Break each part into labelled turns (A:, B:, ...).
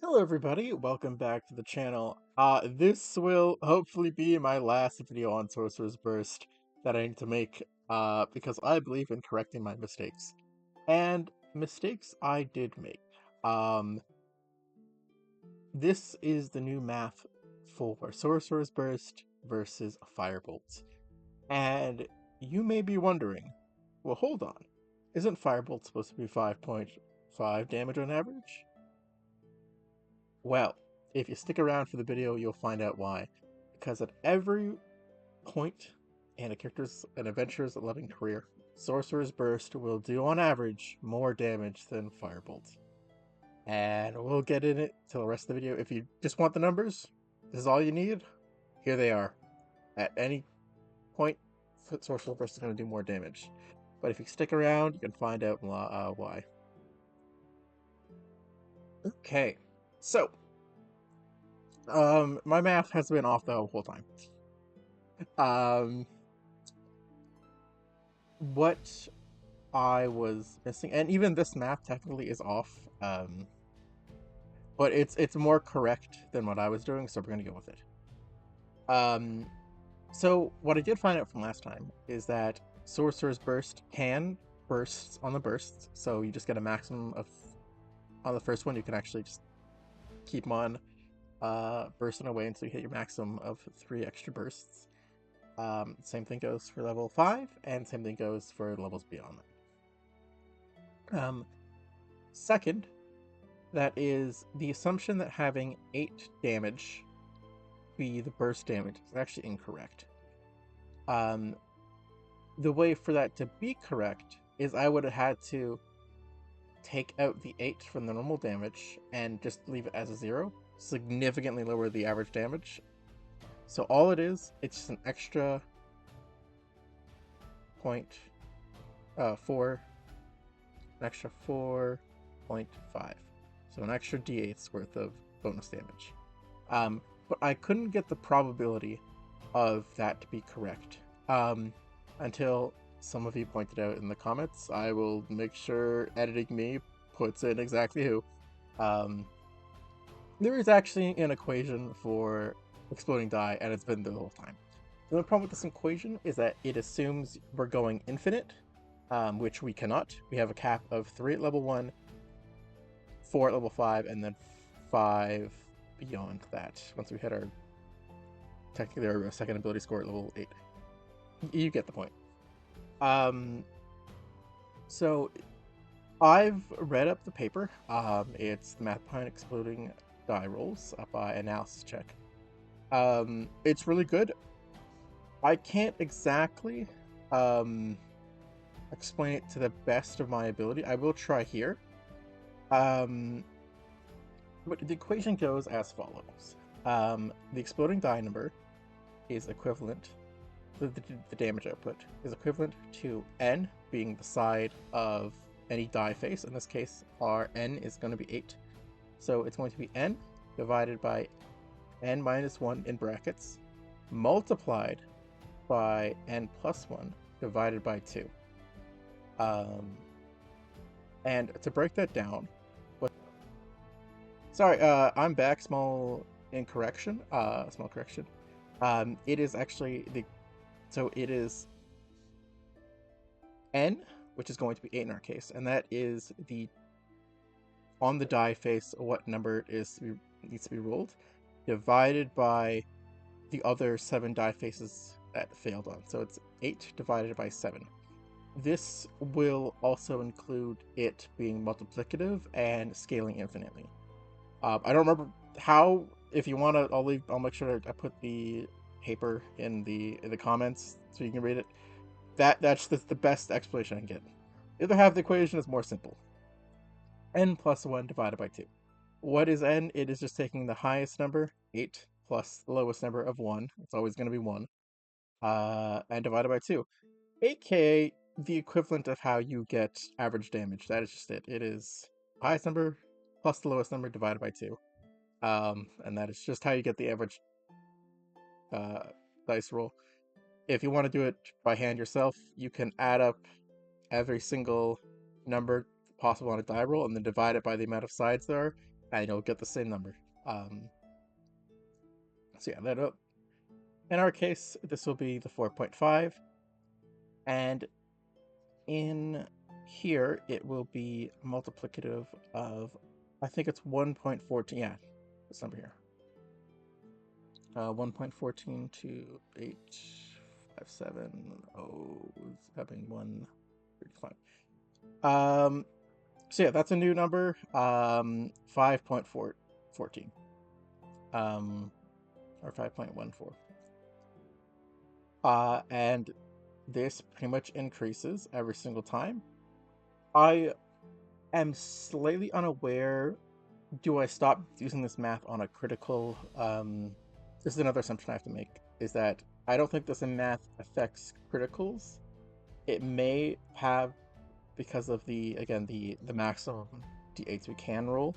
A: Hello everybody, welcome back to the channel. This will hopefully be my last video on Sorcerous Burst that I need to make, because I believe in correcting my mistakes. And mistakes I did make. Um, this is the new math for Sorcerous Burst versus Firebolt. And you may be wondering, well hold on, isn't Firebolt supposed to be 5.5 damage on average? Well, if you stick around for the video, you'll find out why. Because at every point in a character's and adventurer's loving career, Sorcerer's Burst will do on average more damage than Firebolt. And we'll get in it till the rest of the video. If you just want the numbers, this is all you need. Here they are. At any point, Sorcerer's Burst is going to do more damage. But if you stick around, you can find out why. Okay, so my math has been off the whole time. What I was missing, and even this math technically is off, but it's more correct than what I was doing, so we're gonna go with it. So what I did find out from last time is that Sorcerer's Burst can burst on the bursts, so you just get a maximum of, on the first one you can actually just keep them on bursting away until you hit your maximum of 3 extra bursts. Same thing goes for level 5, and same thing goes for levels beyond that. Second, that is the assumption that having 8 damage be the burst damage is actually incorrect. The way for that to be correct is I would have had to take out the 8 from the normal damage and just leave it as a 0, significantly lower the average damage. So all it is, it's just an extra 4.5. So an extra d8's worth of bonus damage. But I couldn't get the probability of that to be correct until some of you pointed out in the comments. I will make sure editing me puts in exactly who. There is actually an equation for exploding die, and it's been there the whole time. The only problem with this equation is that it assumes we're going infinite, which we cannot. We have a cap of 3 at level 1, 4 at level 5, and then 5 beyond that. Once we hit our, technically our second ability score at level 8. You get the point. So I've read up the paper. It's the math behind exploding die rolls by Analysis Check. It's really good. I can't exactly explain it to the best of my ability. I will try here. But the equation goes as follows. The exploding die number is equivalent, the damage output is equivalent to n being the side of any die face. In this case, our n is going to be 8. So it's going to be n divided by n minus 1 in brackets, multiplied by n plus 1 divided by 2. And to break that down, I'm back. Small correction. It is actually it is n, which is going to be 8 in our case, and that is the on the die face what number needs to be rolled, divided by the other 7 die faces that failed on. So it's 8 divided by 7. This will also include it being multiplicative and scaling infinitely. I don't remember how. If you want to, I'll make sure I put the paper in the comments so you can read it. That's the best explanation I can get. The other half of the equation is more simple. N plus 1 divided by 2. What is n? It is just taking the highest number, 8, plus the lowest number of 1. It's always going to be 1. And divided by 2. AKA the equivalent of how you get average damage. That is just it. It is highest number plus the lowest number divided by 2. And that is just how you get the average dice roll. If you want to do it by hand yourself, you can add up every single number possible on a die roll and then divide it by the amount of sides there are, and you'll get the same number. So yeah, that in our case, this will be the 4.5, and in here it will be multiplicative of, I think it's 1.14. Yeah, this number here. 1.14 to 857. Oh, it's having 135. So yeah, that's a new number. 5.14. Or 5.14. And this pretty much increases every single time. I am slightly unaware. Do I stop using this math on a critical? This is another assumption I have to make, is that I don't think this math affects criticals. It may have, because of the maximum d8s we can roll.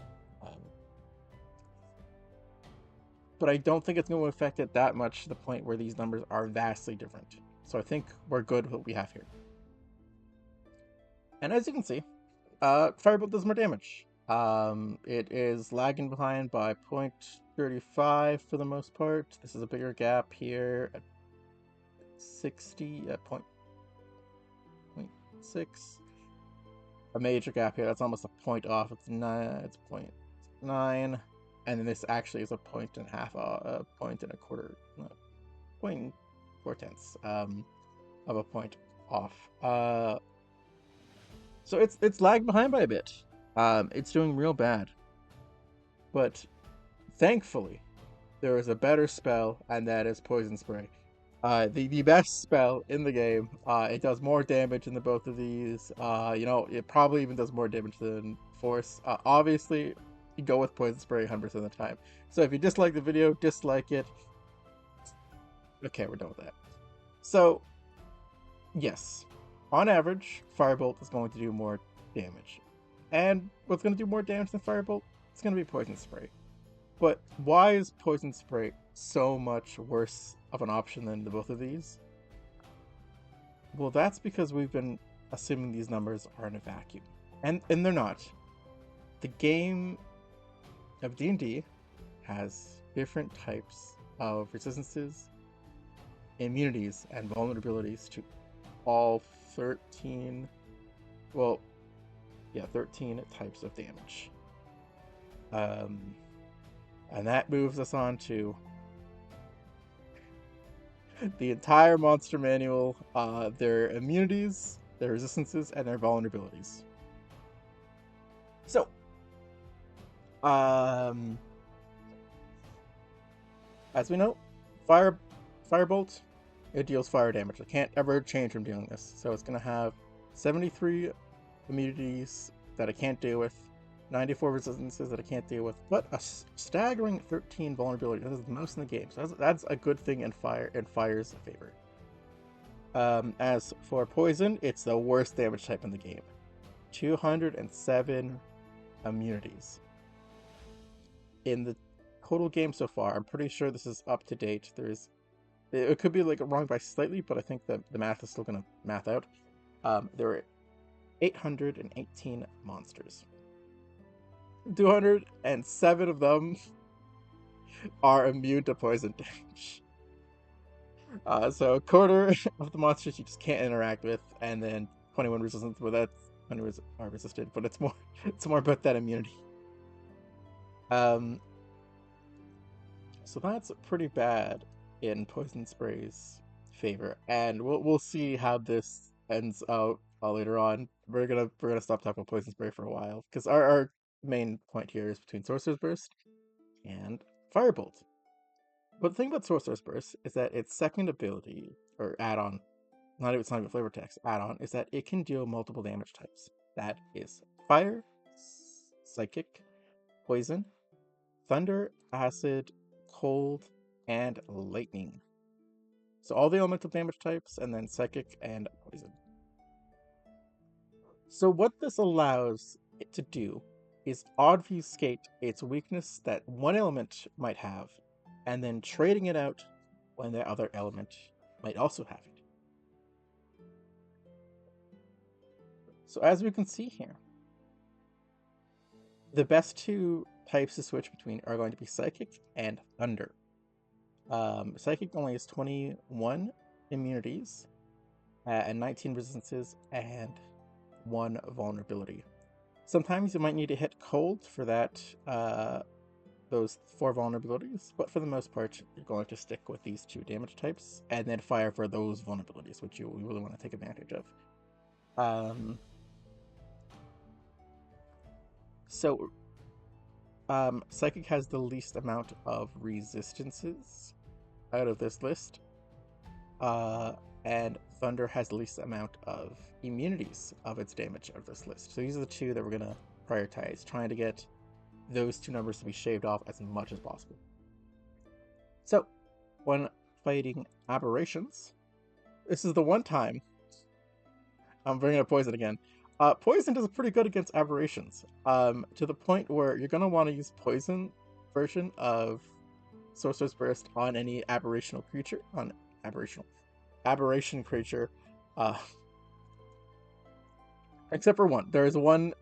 A: But I don't think it's going to affect it that much to the point where these numbers are vastly different. So I think we're good with what we have here. And as you can see, Firebolt does more damage. It is lagging behind by 0.35 for the most part. This is a bigger gap here at 60 at 0.6. A major gap here. That's almost a point off. It's 9. It's 0.9. And then this actually is a point and a half, a point and a quarter, 0.4 of a point off. So it's lagged behind by a bit. It's doing real bad. But thankfully, there is a better spell, and that is Poison Spray. The best spell in the game. It does more damage than the both of these. It probably even does more damage than Force. Obviously, you go with Poison Spray 100% of the time. So if you dislike the video, dislike it. Okay, we're done with that. So, yes, on average, Firebolt is going to do more damage. And what's going to do more damage than Firebolt? It's going to be Poison Spray. But why is Poison Spray so much worse of an option than the both of these? Well, that's because we've been assuming these numbers are in a vacuum. And they're not. The game of D&D has different types of resistances, immunities, and vulnerabilities to all 13 types of damage. And that moves us on to the entire monster manual, their immunities, their resistances, and their vulnerabilities. So, as we know, Firebolt, it deals fire damage. It can't ever change from dealing this. So it's going to have 73 immunities that I can't deal with, 94 resistances that I can't deal with, but a staggering 13 vulnerabilities. That is the most in the game. So that's a good thing in Fire's favor. As for Poison, it's the worst damage type in the game. 207 immunities. In the total game so far, I'm pretty sure this is up to date. It could be like wrong by slightly, but I think that the math is still going to math out. There are 818 monsters. 207 of them are immune to poison damage. So a quarter of the monsters you just can't interact with, and then 21 resistance. Well, that's 20 are resisted, but it's more about that immunity. So that's pretty bad in Poison Spray's favor, and we'll see how this ends out later on. We're gonna stop talking about Poison Spray for a while, because our main point here is between Sorcerous Burst and Firebolt. But the thing about Sorcerous Burst is that its second ability, or add-on, it's not even flavor text, add-on, is that it can deal multiple damage types. That is Fire, Psychic, Poison, Thunder, Acid, Cold, and Lightning. So all the elemental damage types, and then Psychic and Poison. So what this allows it to do is obfuscate its weakness that one element might have, and then trading it out when the other element might also have it. So as we can see here, the best two types to switch between are going to be Psychic and Thunder. Psychic only has 21 immunities and 19 resistances and 1 vulnerability. Sometimes you might need to hit Cold for that those 4 vulnerabilities, but for the most part, you're going to stick with these 2 damage types and then fire for those vulnerabilities, which you really want to take advantage of. Psychic has the least amount of resistances out of this list, and Thunder has the least amount of immunities of its damage out of this list. So these are the 2 that we're going to prioritize, trying to get those 2 numbers to be shaved off as much as possible. So, when fighting aberrations, this is the one time I'm bringing up Poison again. Poison does pretty good against aberrations, to the point where you're going to want to use Poison version of Sorcerous Burst on any aberration creature, except for one. There is one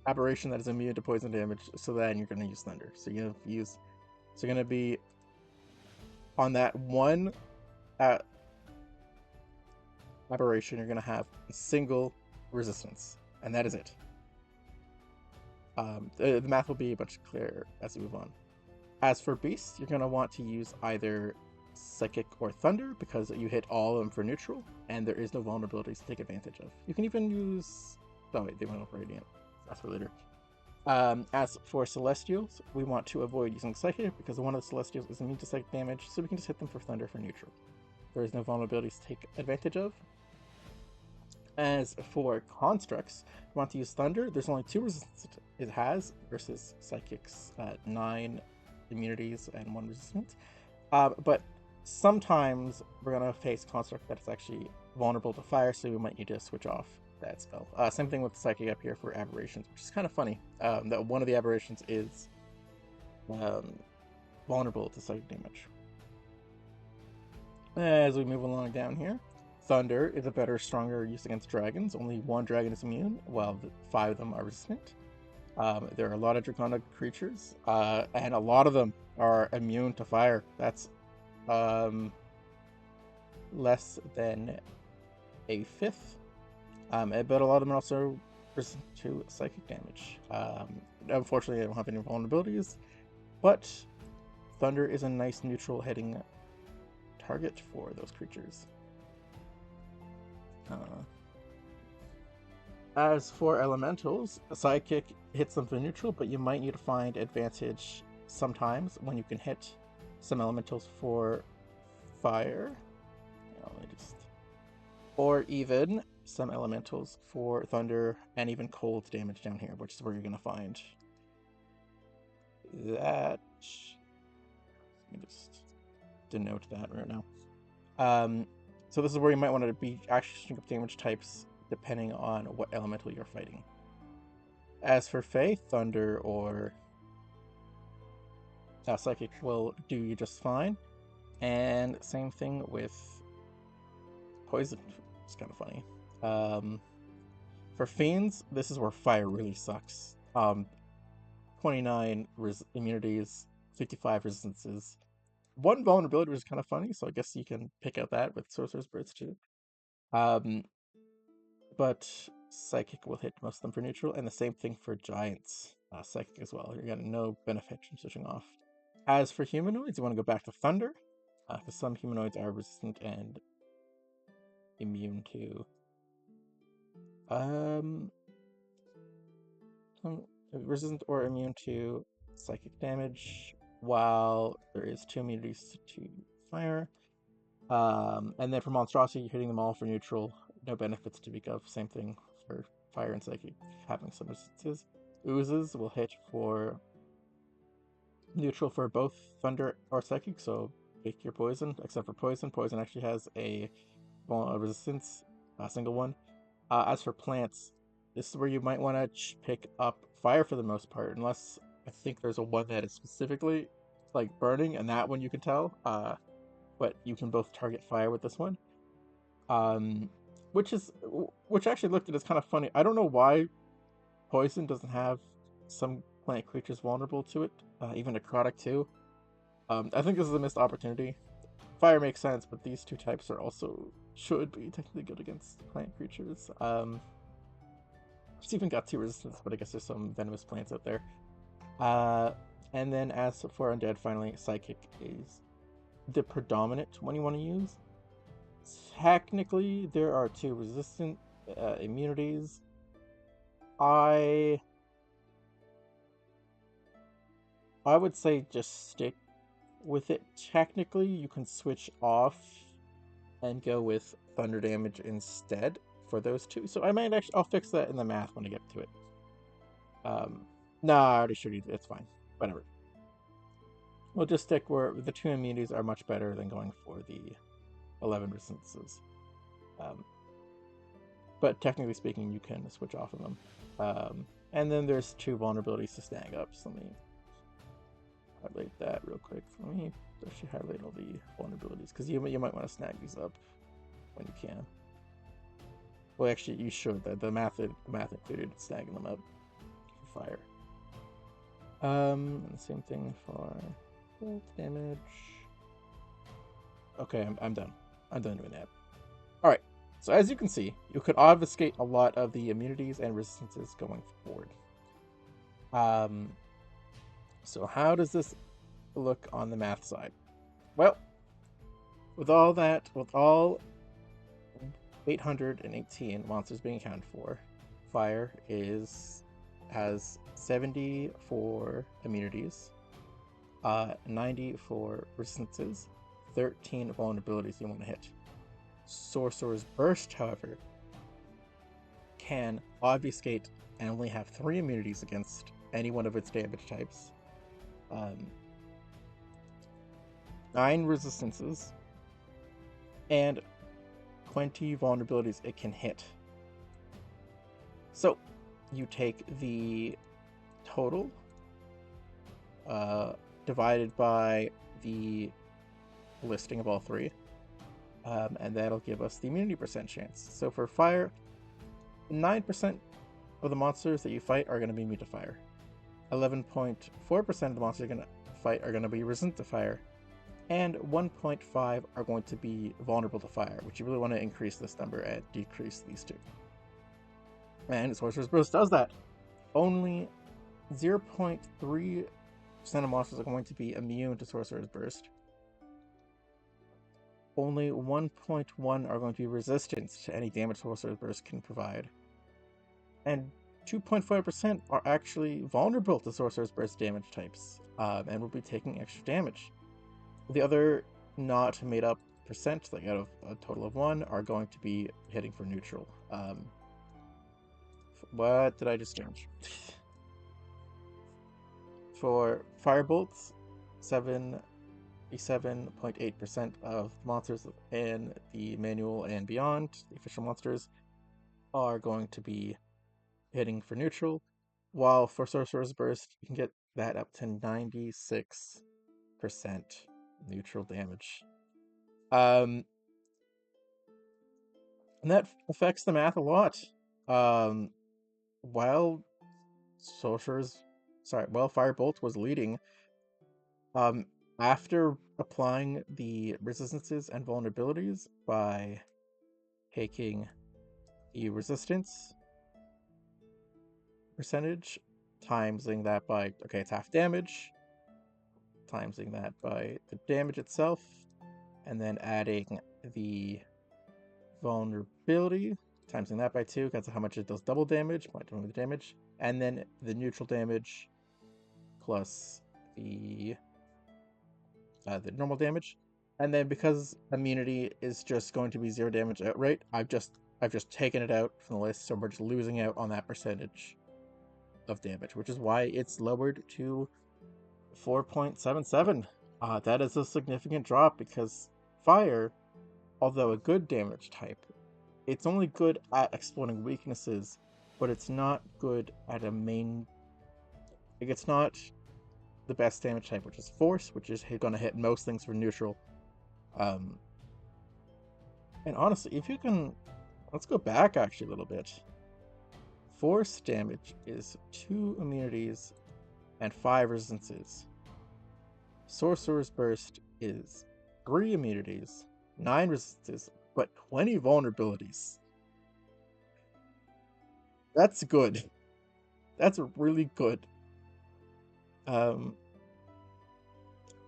A: aberration that is immune to poison damage, so then you're going to use Thunder. So you're going to be on that one aberration, you're going to have a single resistance, and that is it. The math will be a much clearer as we move on. As for Beast, you're going to want to use either Psychic or Thunder because you hit all of them for neutral, and there is no vulnerabilities to take advantage of. You can even use... Oh wait, they went over Radiant. That's for later. As for Celestials, we want to avoid using Psychic because one of the Celestials is immune to Psychic damage, so we can just hit them for Thunder for neutral. There is no vulnerabilities to take advantage of. As for Constructs, we want to use Thunder. There's only 2 resistances it has versus Psychic's 9 immunities and 1 resistance. But sometimes we're going to face Construct that is actually vulnerable to fire, so we might need to switch off that spell. Same thing with Psychic up here for aberrations, which is kind of funny. That one of the aberrations is vulnerable to psychic damage. As we move along down here, Thunder is a better, stronger use against dragons. Only 1 dragon is immune, while 5 of them are resistant. There are a lot of draconic creatures, and a lot of them are immune to fire. That's less than a fifth. But a lot of them are also resistant to psychic damage. Unfortunately, I don't have any vulnerabilities, but Thunder is a nice neutral hitting target for those creatures. As for elementals, Psychic hits them for neutral, but you might need to find advantage sometimes when you can hit some elementals for fire. Or even some elementals for thunder and even cold damage down here, which is where you're going to find that. Let me just denote that right now. So this is where you might want to be actually switching up damage types depending on what elemental you're fighting. As for Fae, Thunder or Psychic will do you just fine. And same thing with Poison. It's kind of funny. For Fiends, this is where Fire really sucks. 29 immunities, 55 resistances. 1 vulnerability, which is kind of funny, so I guess you can pick out that with Sorcerous Burst too. But Psychic will hit most of them for neutral, and the same thing for Giants. Psychic as well. You're getting no benefit from switching off. As for humanoids, you want to go back to Thunder, because some humanoids are resistant and immune to resistant or immune to psychic damage, while there is 2 immunities to fire. And then for monstrosity, you're hitting them all for neutral, no benefits to speak of. Same thing for fire and psychic, having some resistances. Oozes will hit for neutral for both thunder or psychic, so pick your poison, except for poison. Poison actually has a resistance, a single one. As for plants, this is where you might want to pick up fire for the most part, unless I think there's a one that is specifically like burning, and that one you can tell. But you can both target fire with this one. Which actually looked at as kind of funny. I don't know why poison doesn't have some plant creatures vulnerable to it, even necrotic too. I think this is a missed opportunity. Fire makes sense, but these two types are also should be technically good against plant creatures. It's even got 2 resistance, but I guess there's some venomous plants out there. And then as for undead, finally, psychic is the predominant one you want to use. Technically, there are 2 resistant immunities. I would say just stick with it. Technically, you can switch off and go with thunder damage instead for those 2. So I might actually, I'll fix that in the math when I get to it. No, I already showed you. It's fine. Whatever. We'll just stick where the 2 immunities are much better than going for the 11 resistances. But technically speaking, you can switch off of them. And then there's 2 vulnerabilities to snag up. So let me highlight that real quick. Let me actually highlight all the vulnerabilities, because you might want to snag these up when you can. Well, actually, you should. The math included snagging them up for fire. And the same thing for damage. Okay, I'm done. I'm done doing that. Alright, so as you can see, you could obfuscate a lot of the immunities and resistances going forward. So how does this look on the math side? Well, with all 818 monsters being accounted for, fire has 70 for immunities, 90 for resistances, 13 vulnerabilities you want to hit. Sorcerous Burst, however, can obfuscate and only have 3 immunities against any one of its damage types, 9 resistances, and 20 vulnerabilities it can hit. So you take the total divided by the listing of all 3, and that'll give us the immunity percent chance. So for fire, 9% of the monsters that you fight are going to be immune to fire. 11.4% of the monsters you're going to fight are going to be resistant to fire. And 1.5 are going to be vulnerable to fire, which you really want to increase this number and decrease these 2. And Sorcerous Burst does that. Only 0.3% of monsters are going to be immune to Sorcerous Burst. Only 1.1 are going to be resistant to any damage Sorcerous Burst can provide. And 2.5% are actually vulnerable to Sorcerous Burst damage types, and will be taking extra damage. The other not made up percent, like out of a total of 1, are going to be hitting for neutral. What did I just change? For Firebolts, 77.8% of monsters in the manual and beyond, the official monsters, are going to be hitting for neutral, while for Sorcerous Burst, you can get that up to 96% neutral damage. And that affects the math a lot. While Firebolt was leading, after applying the resistances and vulnerabilities by taking the resistance percentage, timesing that by, okay, it's half damage, timesing that by the damage itself, and then adding the vulnerability, timesing that by 2, because of how much it does double damage, multiplying the damage, and then the neutral damage plus the normal damage. And then because immunity is just going to be 0 damage outright, I've just taken it out from the list, so we're just losing out on that percentage of damage, which is why it's lowered to 4.77. That is a significant drop, because fire, although a good damage type, it's only good at exploiting weaknesses, but it's not good at a main... Like, it's not the best damage type, which is force, which is going to hit most things for neutral. And honestly, if you can... Let's go back actually a little bit. Force damage is 2 immunities and 5 resistances. Sorcerous Burst is 3 immunities, 9 resistances, but 20 vulnerabilities. That's good. That's really good.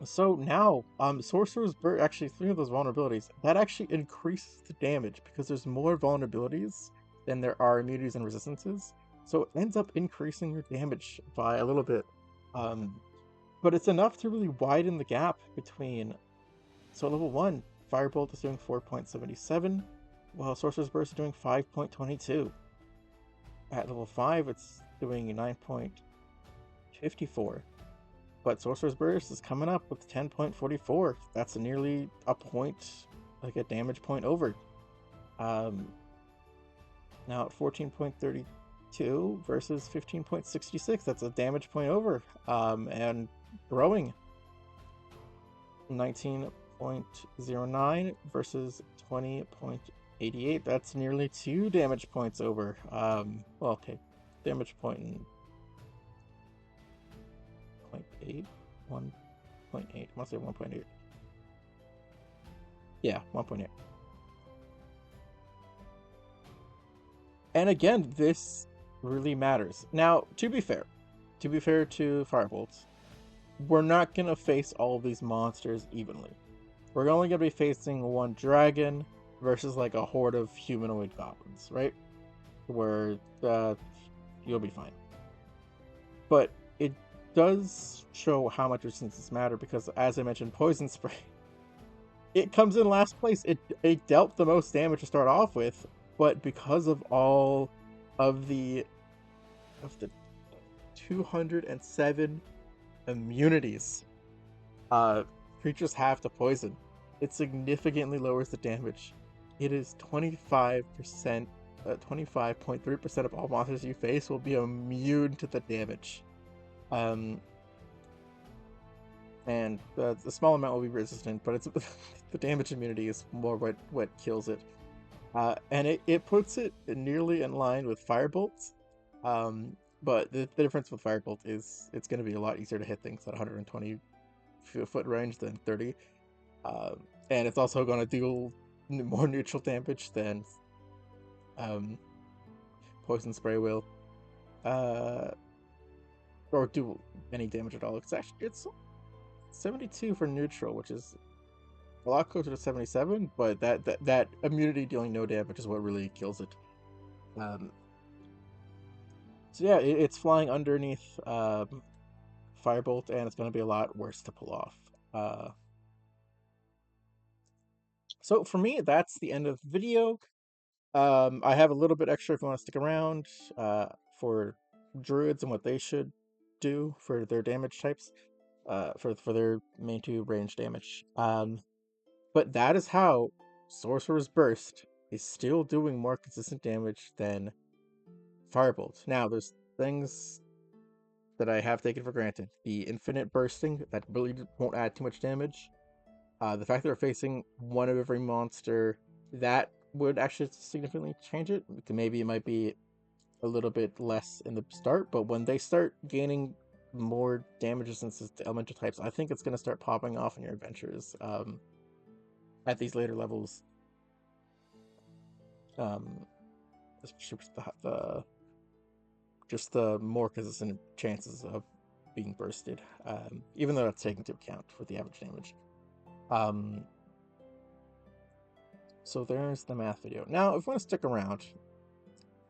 A: So now, Sorcerer's Burst, actually, three of those vulnerabilities, that actually increases the damage because there's more vulnerabilities than there are immunities and resistances. So it ends up increasing your damage by a little bit. But it's enough to really widen the gap between. So level 1, Firebolt is doing 4.77, while Sorcerer's Burst is doing 5.22. At level 5, it's doing 9.54. But Sorcerer's Burst is coming up with 10.44. That's nearly a point, like a damage point over. Now at 14.32 versus 15.66, that's a damage point over. And growing. 19.09 versus 20.88. That's nearly 2 damage points over. Well, okay, damage point in 0.8, 1.8. I want to say 1.8. Yeah, 1.8. And again, this really matters. Now, to be fair to Firebolt, we're not going to face all of these monsters evenly. We're only going to be facing one dragon versus like a horde of humanoid goblins, right? Where you'll be fine. But it does show how much resistances matter because, as I mentioned, Poison Spray, it comes in last place. It dealt the most damage to start off with, but because of all of the 207 immunities creatures have to poison, it significantly lowers the damage. It is 25%, 25.3% of all monsters you face will be immune to the damage. And the small amount will be resistant, but it's the damage immunity is more what kills it. And it puts it nearly in line with Firebolt. But the difference with Firebolt is it's going to be a lot easier to hit things at 120 foot range than 30. And it's also going to do more neutral damage than Poison Spray will. Or do any damage at all. It's 72 for neutral, which is a lot closer to 77, but that immunity dealing no damage is what really kills it. So yeah, it's flying underneath Firebolt, and it's going to be a lot worse to pull off. So for me, that's the end of the video. I have a little bit extra if you want to stick around for Druids and what they should do for their damage types, for their main 2 range damage. But that is how Sorcerous Burst is still doing more consistent damage than Firebolt. Now, there's things that I have taken for granted. The infinite bursting, that really won't add too much damage. The fact that we're facing one of every monster, that would actually significantly change it. Maybe it might be a little bit less in the start, but when they start gaining more damage resistance to elemental types, I think it's going to start popping off in your adventures at these later levels. Just the more consistent chances of being bursted, even though that's taken into account for the average damage. So there's the math video. Now, if you want to stick around,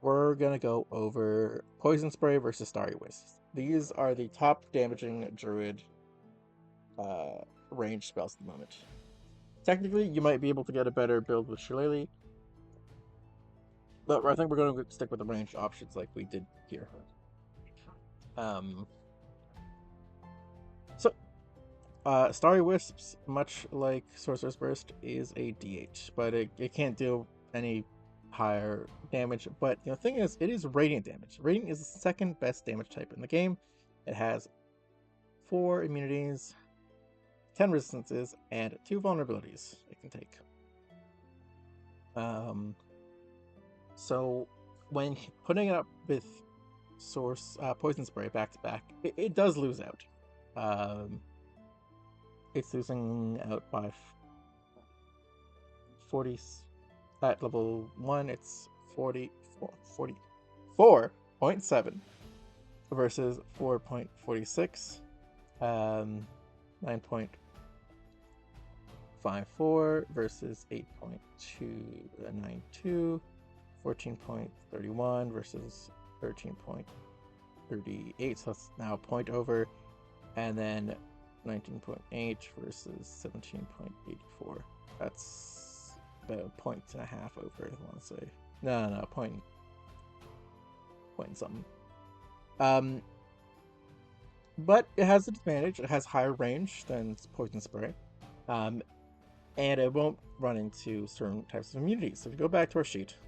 A: we're gonna go over Poison Spray versus Starry Wisps. These are the top damaging Druid range spells at the moment. Technically, you might be able to get a better build with Shillelagh, but I think we're going to stick with the ranged options like we did here. Starry Wisps, much like Sorcerous Burst, is a DH, but it can't do any higher damage. But the thing is, it is Radiant damage. Radiant is the second best damage type in the game. It has 4 immunities, 10 resistances, and 2 vulnerabilities it can take. So when putting it up with Poison Spray back to back, it does lose out. It's losing out by 40 at level 1. It's 44.7 versus 4.46, 9.54 versus 8.292, 14.31 versus 13.38, so that's now a point over, and then 19.8 versus 17.84. That's about a point and a half over, I want to say. No, point something. But it has an advantage. It has higher range than Poison Spray. And it won't run into certain types of immunities. So if you go back to our sheet,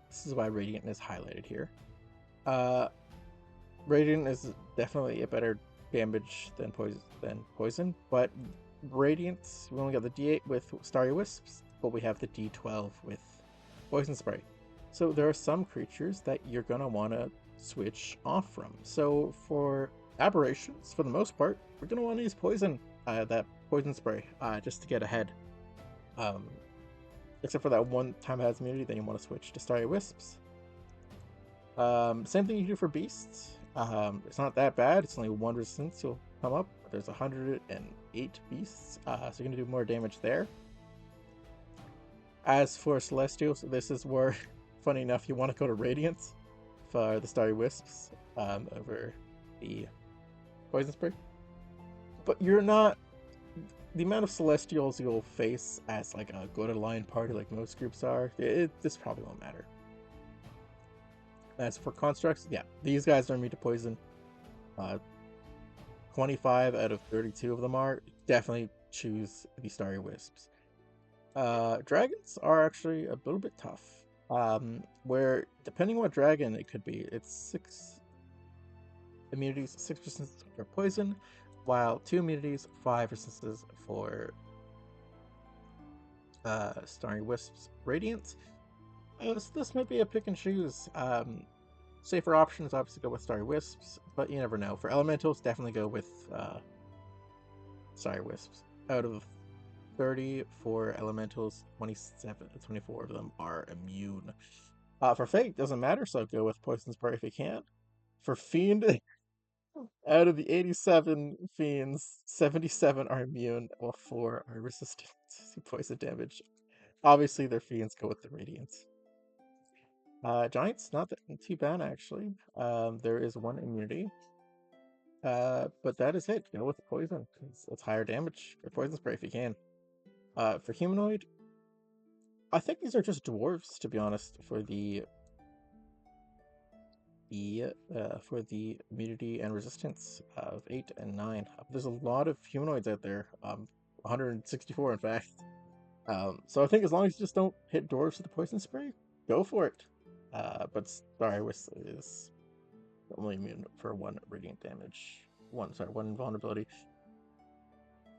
A: this is why Radiant is highlighted here. Radiant is definitely a better damage than poison, but Radiant, we only got the D8 with Starry Wisps, but we have the D12 with Poison Spray. So there are some creatures that you're going to want to switch off from. So for aberrations, for the most part, we're going to want to use that Poison Spray, just to get ahead. Except for that one time it has immunity, then you want to switch to Starry Wisps. Same thing you do for Beasts. It's not that bad. It's only one resistance you'll come up. There's 108 beasts, so you're going to do more damage there. As for Celestials, this is where, funny enough, you want to go to Radiance for the Starry Wisps over the Poison Spray. But you're not... The amount of Celestials you'll face as like a go-to-line party like most groups are, this probably won't matter. As for constructs, yeah, these guys are immune to poison. 25 out of 32 of them are. Definitely choose the Starry Wisps. Dragons are actually a little bit tough. Where, depending on what dragon it could be, it's 6 immunities, 6 resistances for poison, while 2 immunities, 5 resistances for Starry Wisps Radiant. So this might be a pick and choose. Safer options obviously go with Starry Wisps, but you never know. For Elementals, definitely go with Starry Wisps. Out of 34 Elementals, 24 of them are immune. For Fate, doesn't matter, so go with Poison Spray if you can. For Fiend, out of the 87 Fiends, 77 are immune, while 4 are resistant to poison damage. Obviously, their Fiends go with the Radiance. Giants, not too bad actually. There is 1 immunity. But that is it. Go with the poison. It's higher damage for Poison Spray if you can. For Humanoid, I think these are just dwarves, to be honest, for the immunity and resistance of 8 and 9. There's a lot of humanoids out there. 164 in fact. So I think as long as you just don't hit dwarves with the Poison Spray, go for it. But Starry Wisp is only immune for 1 radiant damage. 1 invulnerability.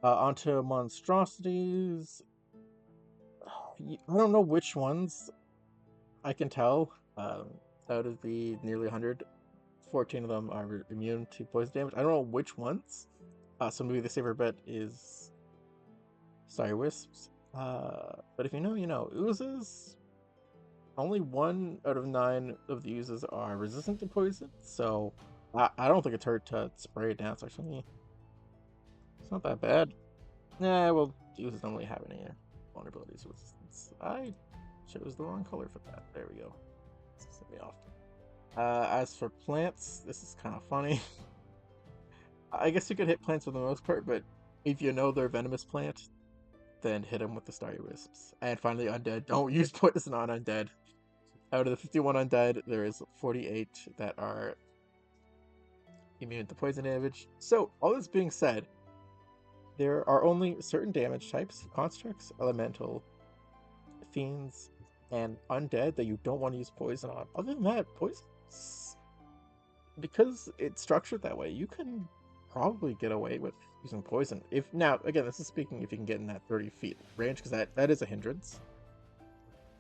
A: Onto monstrosities. I don't know which ones I can tell. Out of the nearly 100, 14 of them are immune to poison damage. I don't know which ones. So maybe the safer bet is Starry Wisps. But if you know, you know. Oozes, only 1 out of 9 of the oozes are resistant to poison, so I don't think it's hurt to spray it down. It's actually, it's not that bad. Nah, well, oozes don't really have any vulnerabilities or resistance. I chose the wrong color for that. There we go. Set me off. As for plants, this is kind of funny. I guess you could hit plants for the most part, but if you know they're venomous plant, then hit them with the Starry Wisps. And finally, undead. Don't use poison on undead. Out of the 51 undead, there is 48 that are immune to poison damage. So, all this being said, there are only certain damage types, constructs, elemental, fiends, and undead that you don't want to use poison on. Other than that, poison, because it's structured that way, you can probably get away with using poison. Now, again, this is speaking if you can get in that 30 feet range, because that is a hindrance.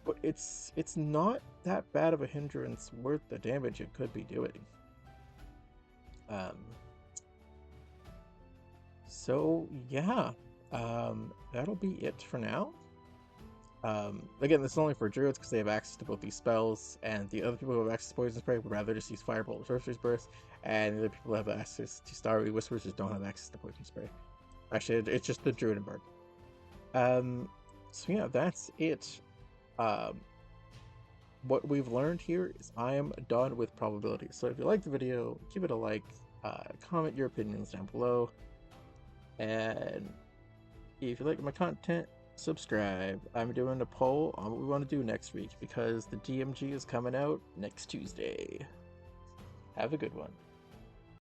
A: but it's not that bad of a hindrance worth the damage it could be doing. So yeah, that'll be it for now. Again, this is only for druids because they have access to both these spells, and the other people who have access to poison spray would rather just use Firebolt or Sorcerous Burst, and the other people who have access to Starry Whispers just don't have access to poison spray. Actually, it's just the druid and bard. So yeah, that's it. What we've learned here is I am done with probability. So if you like the video, give it a like, comment your opinions down below, and if you like my content, subscribe. I'm doing a poll on what we want to do next week because the DMG is coming out next Tuesday. Have a good one.